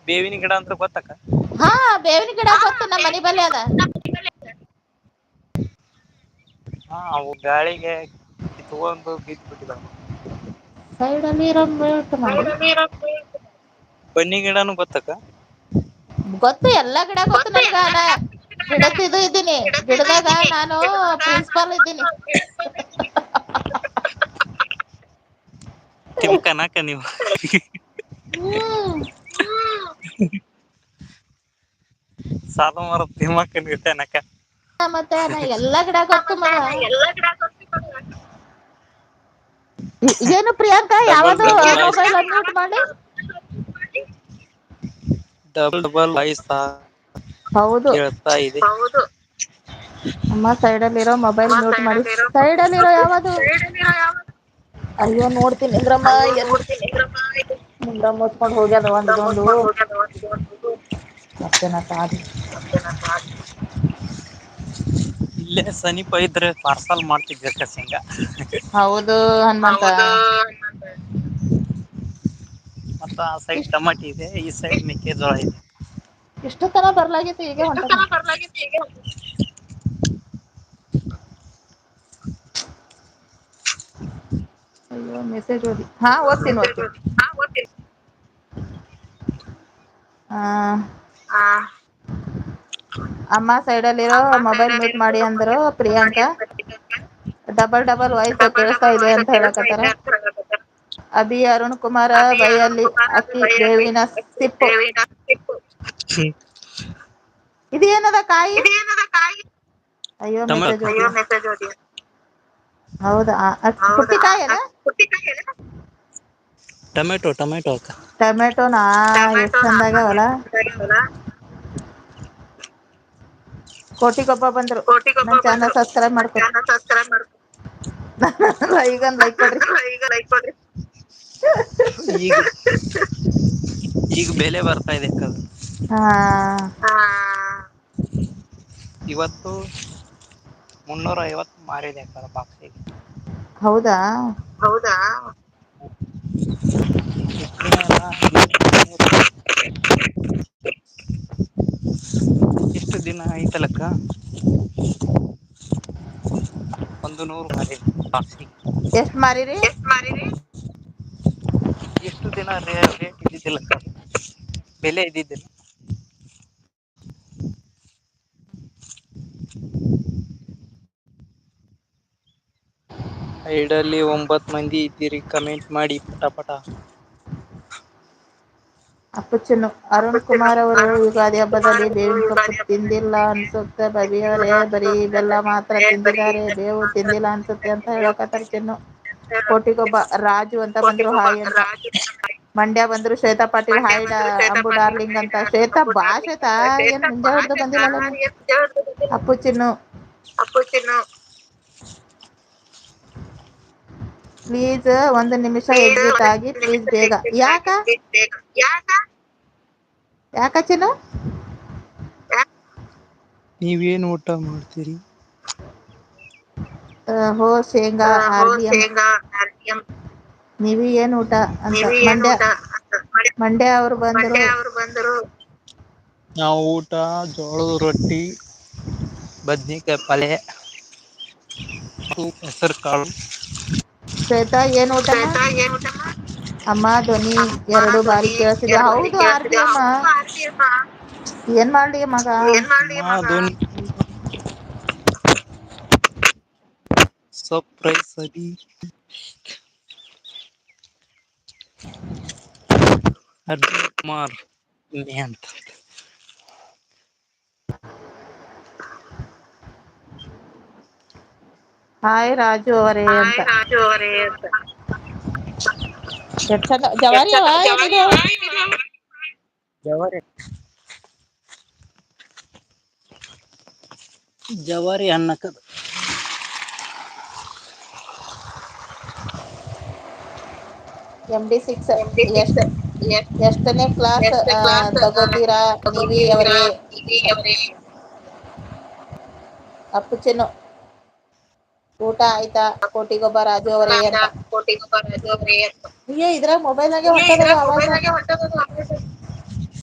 ಬೇವಿನ ಗಿಡ ಅಂತ ಗೊತ್ತಕ್ಕ. ಹಾ ಬೇವಿನ ಗಿಡ ಗೊತ್ತು ನಮ್ಮ್ ಮನೆ ಬಲ್ಲೆ ಅದ. ಹಾ ಅವು ಗಾಳಿಗೆ ಕಿತ್ಕೊಂಡು ಬಿದ್ದು ಬಿಟ್ಟಿದಾವ. ಸೈಡಲ್ಲಿ ಇರೋ ಮ್ಯೂಟ್ ಮಾಡಿ. ಬನ್ನಿ ಗಿಡನು ಗೊತ್ತಕ್ಕ. ಗೊತ್ತು ಎಲ್ಲಾ ಗಿಡ ಗೊತ್ತು ನನ್ಗಾನ. ಗಿಡದ ಇದು ಇದ್ದೀನಿ ಗಿಡದಾಗ ನಾನು ಪ್ರಿನ್ಸಿಪಾಲ್ ಇದ್ದೀನಿ. ತಿಮ್ಮಕ್ಕನಕ್ಕ ನೀವು. ಹ್ಮ್ ಸಾಲು ಮರದ ತಿಮ್ಮಕ್ಕ ಇರ್ತೇನಕ್ಕ. ಮತ್ತೆ ನಾ ಎಲ್ಲಾ ಗಿಡ ಗೊತ್ತು ಮಗ. ಏನು ಪ್ರಿಯಾಂಕಾ ಡಬಲ್ ಯಾವ್ದೋ ಡಬಲ್ ವಾಯ್ಸ್ ಮೊಬೈಲ್ ಅನ್ಮ್ಯೂಟ್ ಮಾಡಿ. ಡಬಲ್ ಡಬಲ್ ವಾಯ್ಸ್ ಹೌದು ಕೇಳ್ತಾ ಇದೆ. ಅಮ್ಮ ಸೈಡಲ್ಲಿ ಇರೋ ಮೊಬೈಲ್ ಮ್ಯೂಟ್ ಮಾಡಿ ಸೈಡಲ್ಲಿ ಇರೋ ಯಾವದು. ಅಯ್ಯೋ ನೋಡ್ತೀನಿ ನಿಂದ್ರಮ್ಮ ಎಲ್ಲಿ. ಮುಂಡ ಮುಚ್ಕೊಂಡ್ ಹೋಗ್ಯದ ಒಂದ ಇದೊಂದು. ಮತ್ತೇನ ಸಾಧು. ಇಲ್ಲೇ ಸನಿಪ ಇದ್ರೆ ಪಾರ್ಸಲ್ ಮಾಡ್ತಿದ್ದೆ ಶೇಂಗಾ. ಹೌದು ಹನುಮಂತ. ಮತ್ತ ಆ ಸೈಡ್ ಇಷ್ಟ ಟಮಾಟೆ ಇದೆ ಈ ಸೈಡ್ ಮೆಕ್ಕೆಜೋಳ ಇದೆ. ಇಷ್ಟು ತನ ಬರ್ಲಾಗಿತ್ತು ಈಗ ಹೊಂಟಾನ. ಅಯ್ಯೋ ಮೆಸೇಜ್ ಓದಿ ಹಾ ಓದ್ತೀನಿ ಓದ್ತೀನಿ. ಹಾ ಅಮ್ಮ ಸೈಡಲ್ಲಿರೋ ಮೊಬೈಲ್ ಮ್ಯೂಟ್ ಮಾಡಿ ಅಂದರು ಪ್ರಿಯಾಂಕಾ. ಡಬಲ್ ಡಬಲ್ ವಾಯ್ಸ್ ಕೇಳಸ್ತಾ ಇದೆ ಅಂತ ಹೇಳಕತ್ತಾರ. ಅಭಿ ಅರುಣ್ ಕುಮಾರ ಬೈಯಲ್ಲಿ ಅಕ್ಕಿ ಬೇವಿನ ಸಿಪ್ಪು. ಇದು ಏನದ ಕಾಯಿ. ಅಯ್ಯೋ ಮೆಸೇಜ್ ಓದಿ. ಹೌದಾ ಪುಟ್ಟಿಕಾಯೇನ. ಟೊಮೆಟೊ ಟೊಮೆಟೊ ಅಕ್ಕ. ಟೊಮೆಟೊನಾ ಎಷ್ಟ್ ಚಂದಾಗ್ಯಾವಲ್ಲ. ಕೋಟಿಗೊಬ್ಬ ಬಂದ್ರು ನನ್ ಚಾನಲ್ ಸಬ್ಸ್ಕ್ರೈಬ್ ಮಾಡ್ಕೊರಿ. ಈಗೊಂದು ಲೈಕ್ ಕೊಡ್ರಿ. ಈಗ ಈಗ ಬೆಲೆ ಬರ್ತಾ ಇದೆ ಅಕ್ಕ. ಹಾ ಇವತ್ತು 350 ಮಾರಿದೆ ಅಕ್ಕ ಬಾಕ್ಸಿಗೆ. ಹೌದಾ ಎಷ್ಟು ದಿನ ಆಯ್ತಲಕ್ಕ. 100 ಮಾರಿದೆ ಬಾಕ್ಸಿಗೆ. ಎಷ್ಟ್ ಮಾರಿರಿ. ಎಷ್ಟು ದಿನ ರೇಟ್ ಇದ್ದಿದ್ದಿಲ್ಲಕ್ಕ ಬೆಲೆ ಇದ್ದಿದ್ದಿಲ್ಲ. ಐಡಲ್ಲಿ 9 ಮಂದಿ ಇದ್ದೀರಿ ಕಮೆಂಟ್ ಮಾಡಿ ಪಟ ಪಟ. ಅಪ್ಪಚ್ಚನ್ನು ಅರುಣ್ ಕುಮಾರ್ ಅವರು ಯುಗಾದಿ ಹಬ್ಬದಲ್ಲಿ ಬೇವಿನ ಸೊಪ್ಪು ತಿಂದಿಲ್ಲ ಅನ್ಸುತ್ತೆ ಬಬಿಯವರೇ ಬರೀ ಬೆಲ್ಲ ಮಾತ್ರ ತಿಂದಿದ್ದಾರೆ ಬೇವು ತಿಂದಿಲ್ಲ ಅನ್ಸುತ್ತೆ ಅಂತ ಹೇಳಕತ್ತಾರ ಚಿನ್ನು. ಕೋಟಿಗೊಬ್ಬ ರಾಜು ಅಂತ ಬಂದ್ರು ಹಾಯ್ ಅಂತ. ಮಂಡ್ಯ ಬಂದ್ರು ಶ್ವೇತಾ ಪಾಟೀಲ್ ಹಾಯ್ ಅಂಬು ಡಾರ್ಲಿಂಗ್ ಅಂತ ಶ್ವೇತಾ ಬಾ ಶ್ವೇತಾ ಏನ್ ಮುಂಜಾ ಹಿಡ್ದು ಬಂದಿಲ್ಲಲ್ಲ ನೀ. ಅಪ್ಪು ಚಿನ್ನು ಪ್ಲೀಸ್ 1 ನಿಮಿಷ ಎಕ್ಸಿಟ್ ಆಗಿ ಪ್ಲೀಸ್ ಬೇಗ ಯಾಕ. ಯಾಕ ಚಿನ್ನು. ನೀವೇನು ಊಟ ಮಾಡ್ತೀರಿ. ಹೋ ಶೇಂಗಾ ಆರ್ ಬಿ ಎಂ ನೀವ ಏನ್ ಊಟ ಅಂತ ಮಂಡ್ಯ ಅವರು ಬಂದರು. ನಾವು ಊಟ ಜೋಳದ ರೊಟ್ಟಿ ಬದ್ನಿಕಾಯ ಪಲ್ಯ ಹೆಸರ ಕಾಳು. ಶ್ವೇತಾ ಏನ್ ಊಟಮ್ಮ. ಅಮ್ಮ ಧ್ವನಿ 2 ಬಾರಿ ಕೇಳಸಿದ್ಯಾ ಹೌದು ಆರ್ ಬಿ ಅಮ್ಮ. ಏನ್ ಮಾಡ್ಲಿ ಮಗ. ಅರ್ಜುನ್ ಕುಮಾರ್ ಅಂತ. ಹಾಯ್ ರಾಜು ಅವರೇ ಅಂತ. ಎಷ್ಟ್ ಚಂದ ಜವಾರಿ ಅವ ಏನಿದು ಅವ ಜವಾರಿ ಜವಾರಿ ಅನ್ನಕ್ಕದ. MD6 ಎಷ್ಟನೇ ಕ್ಲಾಸ್ ತಗೋತೀರಾ ನಿವಿ ಅವರೇ. ಅಪ್ಪು ಚಿನ್ನು ಊಟ ಆಯ್ತಾ ಕೋಟಿಗೊಬ್ಬ ರಾಜು ಅವರೇ ಅಂತ. ಇದ್ರಾಗ ಮೊಬೈಲ್ನಾಗೆ ಹೊಂಟದದು ಅವಾಜ್.